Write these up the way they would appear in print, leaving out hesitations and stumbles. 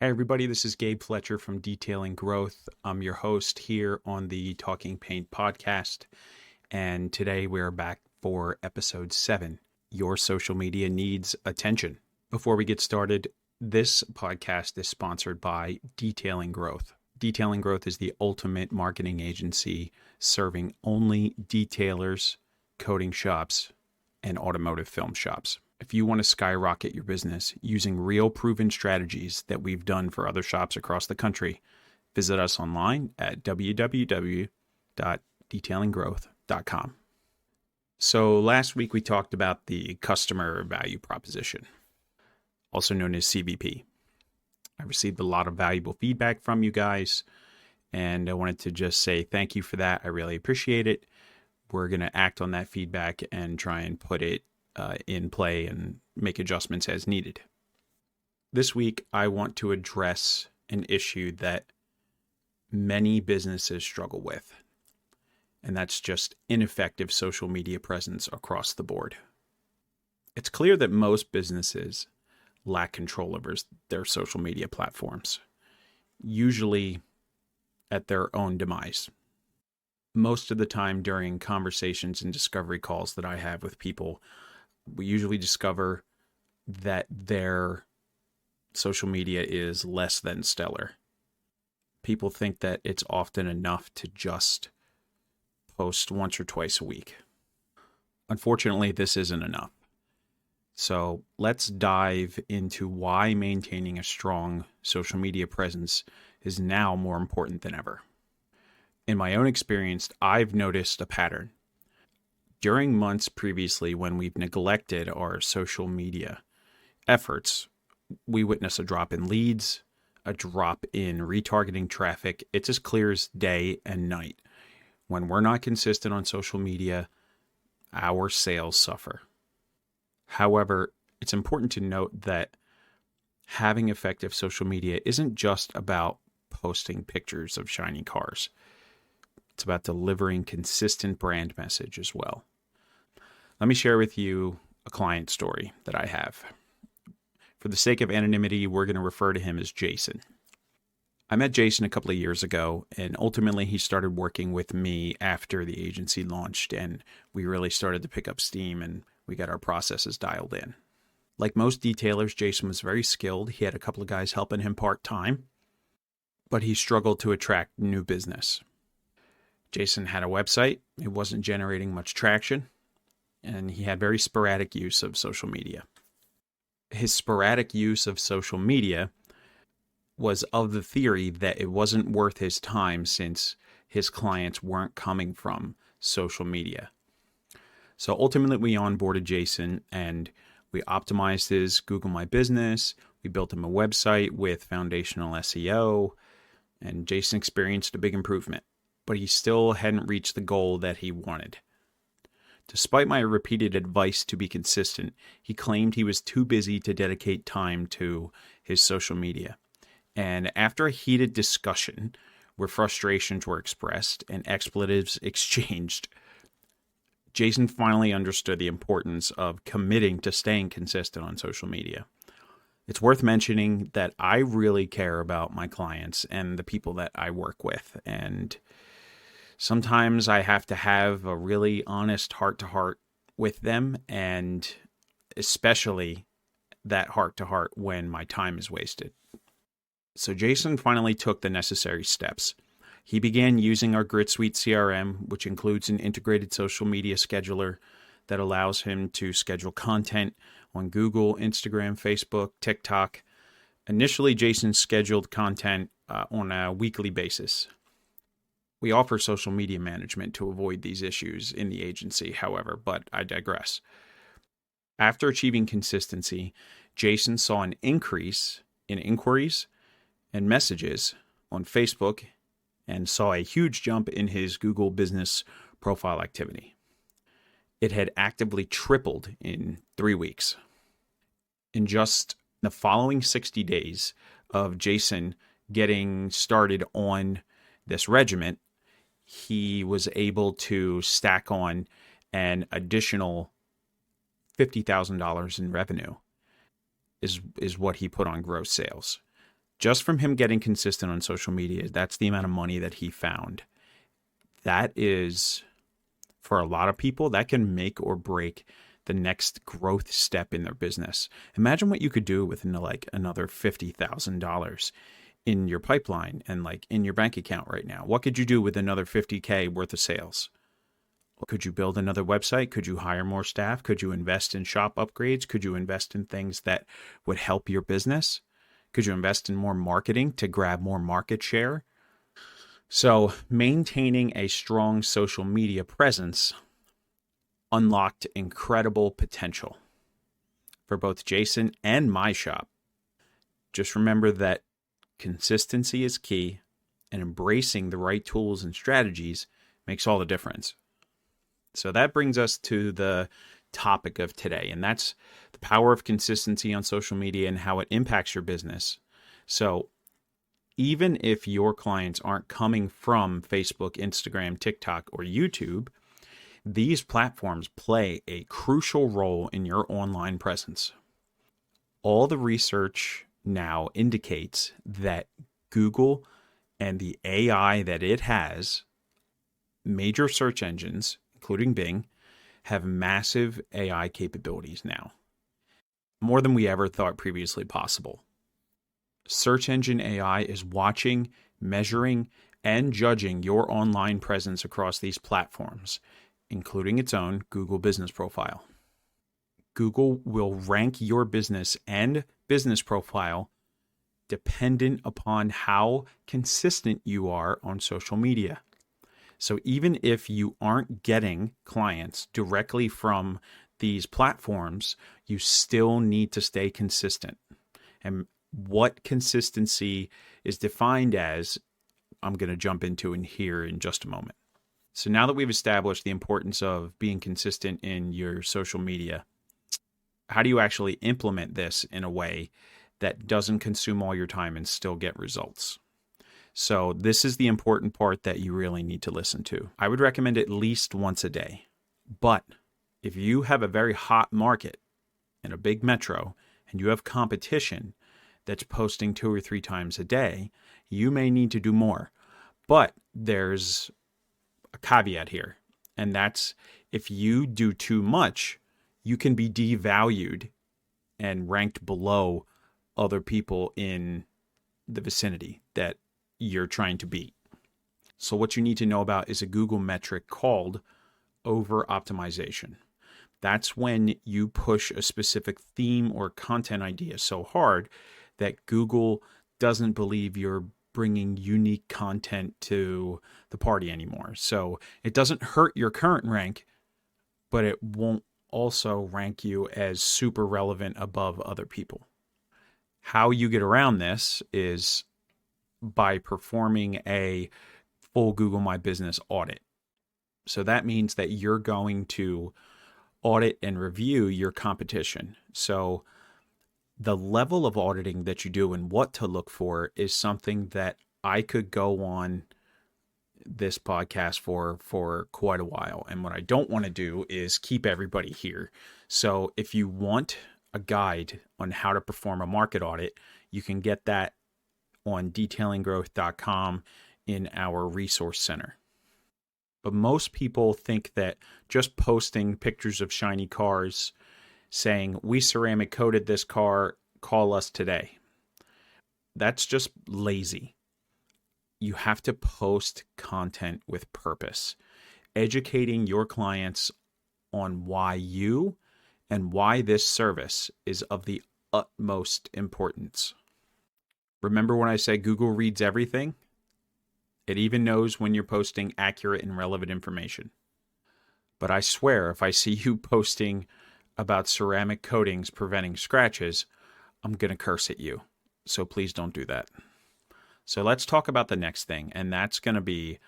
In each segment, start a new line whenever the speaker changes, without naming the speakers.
Hey, everybody, this is Gabe Fletcher from Detailing Growth. I'm your host here on the Talking Paint podcast. And today we're back for episode 7 Your Social Media Needs Attention. Before we get started, this podcast is sponsored by Detailing Growth. Detailing Growth is the ultimate marketing agency serving only detailers, coating shops, and automotive film shops. If you want to skyrocket your business using real proven strategies that we've done for other shops across the country, visit us online at www.detailinggrowth.com. So last week we talked about the customer value proposition, also known as CVP. I received a lot of valuable feedback from you guys, and I wanted to just say thank you for that. I really appreciate it. We're going to act on that feedback and try and put it in play and make adjustments as needed. This week, I want to address an issue that many businesses struggle with, and that's just ineffective social media presence across the board. It's clear that most businesses lack control over their social media platforms, usually at their own demise. Most of the time during conversations and discovery calls that I have with people, we usually discover that their social media is less than stellar. People think that it's often enough to just post once or twice a week. Unfortunately, this isn't enough. So let's dive into why maintaining a strong social media presence is now more important than ever. In my own experience, I've noticed a pattern. During months previously when we've neglected our social media efforts, we witness a drop in leads, a drop in retargeting traffic. It's as clear as day and night. When we're not consistent on social media, our sales suffer. However, it's important to note that having effective social media isn't just about posting pictures of shiny cars. It's about delivering consistent brand message as well. Let me share with you a client story that I have. For the sake of anonymity, we're going to refer to him as Jason. I met Jason a couple of years ago, and ultimately he started working with me after the agency launched, and we really started to pick up steam, and we got our processes dialed in. Like most detailers, Jason was very skilled. He had a couple of guys helping him part-time, but he struggled to attract new business. Jason had a website. It wasn't generating much traction, and he had very sporadic use of social media. His sporadic use of social media was of the theory that it wasn't worth his time since his clients weren't coming from social media. So ultimately, we onboarded Jason and we optimized his Google My Business. We built him a website with foundational SEO, and Jason experienced a big improvement, but he still hadn't reached the goal that he wanted. Despite my repeated advice to be consistent, he claimed he was too busy to dedicate time to his social media. And after a heated discussion where frustrations were expressed and expletives exchanged, Jason finally understood the importance of committing to staying consistent on social media. It's worth mentioning that I really care about my clients and the people that I work with, and sometimes I have to have a really honest heart-to-heart with them, and especially that heart-to-heart when my time is wasted. So Jason finally took the necessary steps. He began using our GridSuite CRM, which includes an integrated social media scheduler that allows him to schedule content on Google, Instagram, Facebook, TikTok. Initially, Jason scheduled content on a weekly basis. We offer social media management to avoid these issues in the agency, however, but I digress. After achieving consistency, Jason saw an increase in inquiries and messages on Facebook and saw a huge jump in his Google business profile activity. It had actively tripled in 3 weeks. In just the following 60 days of Jason getting started on this regimen, he was able to stack on an additional $50,000 in revenue is what he put on gross sales. Just from him getting consistent on social media, that's the amount of money that he found. That is, for a lot of people, that can make or break the next growth step in their business. Imagine what you could do with like another $50,000 in your pipeline and like in your bank account right now. What could you do with another $50K worth of sales? Could you build another website? Could you hire more staff? Could you invest in shop upgrades? Could you invest in things that would help your business? Could you invest in more marketing to grab more market share? So maintaining a strong social media presence unlocked incredible potential for both Jason and my shop. Just remember that consistency is key, and embracing the right tools and strategies makes all the difference. So that brings us to the topic of today, and that's the power of consistency on social media and how it impacts your business. So even if your clients aren't coming from Facebook, Instagram, TikTok, or YouTube, these platforms play a crucial role in your online presence. All the research now indicates that Google and the AI that it has, major search engines, including Bing, have massive AI capabilities now, more than we ever thought previously possible. Search engine AI is watching, measuring, and judging your online presence across these platforms, including its own Google Business Profile. Google will rank your business and business profile dependent upon how consistent you are on social media. So even if you aren't getting clients directly from these platforms, you still need to stay consistent. And what consistency is defined as, I'm going to jump into in here in just a moment. So now that we've established the importance of being consistent in your social media, how do you actually implement this in a way that doesn't consume all your time and still get results? So this is the important part that you really need to listen to. I would recommend at least once a day. But if you have a very hot market in a big metro and you have competition that's posting 2 or 3 times a day, you may need to do more. But there's a caveat here, and that's if you do too much, you can be devalued and ranked below other people in the vicinity that you're trying to beat. So what you need to know about is a Google metric called over-optimization. That's when you push a specific theme or content idea so hard that Google doesn't believe you're bringing unique content to the party anymore. So it doesn't hurt your current rank, but it won't also rank you as super relevant above other people. How you get around this is by performing a full Google My Business audit. So that means that you're going to audit and review your competition. So the level of auditing that you do and what to look for is something that I could go on this podcast for quite a while. And what I don't want to do is keep everybody here. So if you want a guide on how to perform a market audit, you can get that on detailinggrowth.com in our resource center. But most people think that just posting pictures of shiny cars saying, "We ceramic coated this car, call us today," that's just lazy. You have to post content with purpose, educating your clients on why you and why this service is of the utmost importance. Remember when I say Google reads everything? It even knows when you're posting accurate and relevant information. But I swear, if I see you posting about ceramic coatings preventing scratches, I'm going to curse at you. So please don't do that. So let's talk about the next thing, and that's going to be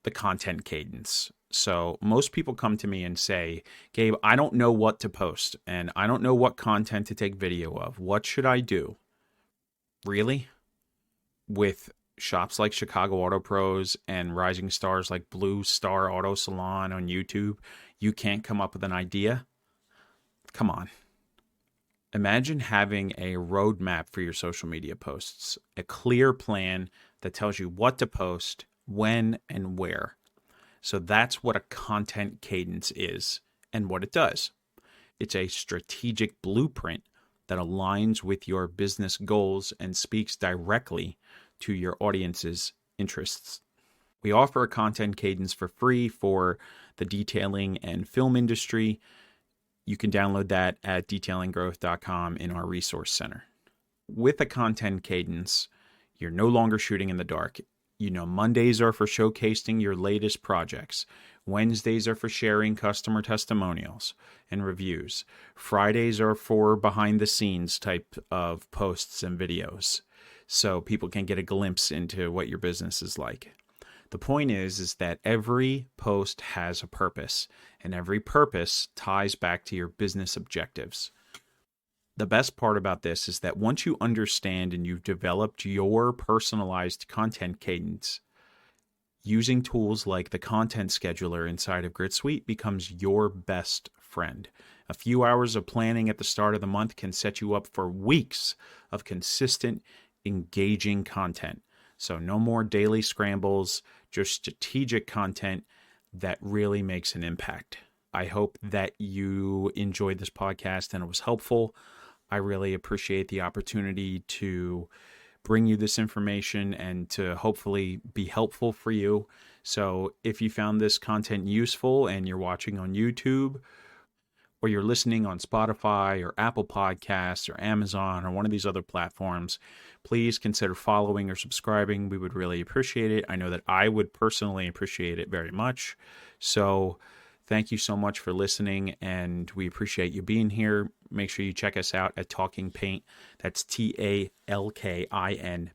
the content cadence. So most people come to me and say, "Gabe, I don't know what to post, and I don't know what content to take video of. What should I do?" Really? With shops like Chicago Auto Pros and rising stars like Blue Star Auto Salon on YouTube, you can't come up with an idea? Come on. Imagine having a roadmap for your social media posts, a clear plan that tells you what to post, when, and where. So that's what a content cadence is and what it does. It's a strategic blueprint that aligns with your business goals and speaks directly to your audience's interests. We offer a content cadence for free for the detailing and film industry. You can download that at detailinggrowth.com in our resource center. With a content cadence, you're no longer shooting in the dark. You know, Mondays are for showcasing your latest projects. Wednesdays are for sharing customer testimonials and reviews. Fridays are for behind the scenes type of posts and videos, so people can get a glimpse into what your business is like. The point is that every post has a purpose, and every purpose ties back to your business objectives. The best part about this is that once you understand and you've developed your personalized content cadence, using tools like the content scheduler inside of GritSuite becomes your best friend. A few hours of planning at the start of the month can set you up for weeks of consistent, engaging content. So no more daily scrambles, just strategic content that really makes an impact. I hope that you enjoyed this podcast and it was helpful. I really appreciate the opportunity to bring you this information and to hopefully be helpful for you. So if you found this content useful and you're watching on YouTube, or you're listening on Spotify or Apple Podcasts or Amazon or one of these other platforms, please consider following or subscribing. We would really appreciate it. I know that I would personally appreciate it very much. So thank you so much for listening, and we appreciate you being here. Make sure you check us out at Talking Paint. That's TALKIN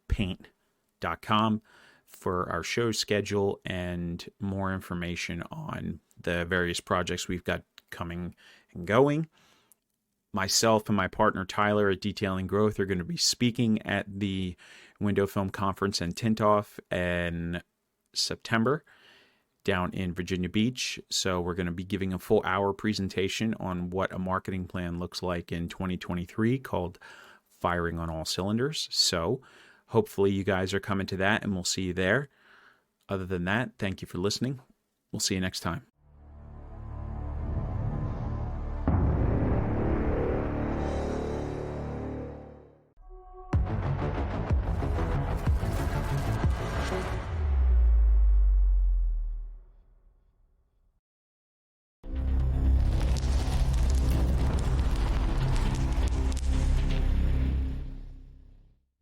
paint.com for our show schedule and more information on the various projects we've got coming and going. Myself and my partner Tyler at Detailing Growth are going to be speaking at the Window Film Conference and Tint Off in September down in Virginia Beach. So we're going to be giving a full hour presentation on what a marketing plan looks like in 2023 called Firing on All Cylinders. So hopefully you guys are coming to that and we'll see you there. Other than that, thank you for listening. We'll see you next time.